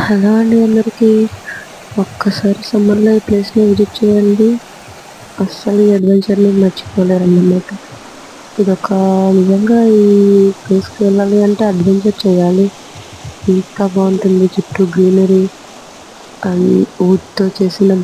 Hello అండి అందరికీ. ఒక్కసారి సమ్మర్లో ఈ ప్లేస్ని విజిట్ చేయండి. అస్సలు ఈ అడ్వెంచర్ని మర్చిపోలేరన్నమాట. ఇదొక నిజంగా ఈ ప్లేస్కి వెళ్ళాలి అంటే అడ్వెంచర్ చేయాలి. ఎంత బాగుంటుంది, చుట్టూ గ్రీనరీ అండ్ వుడ్తో చేసిన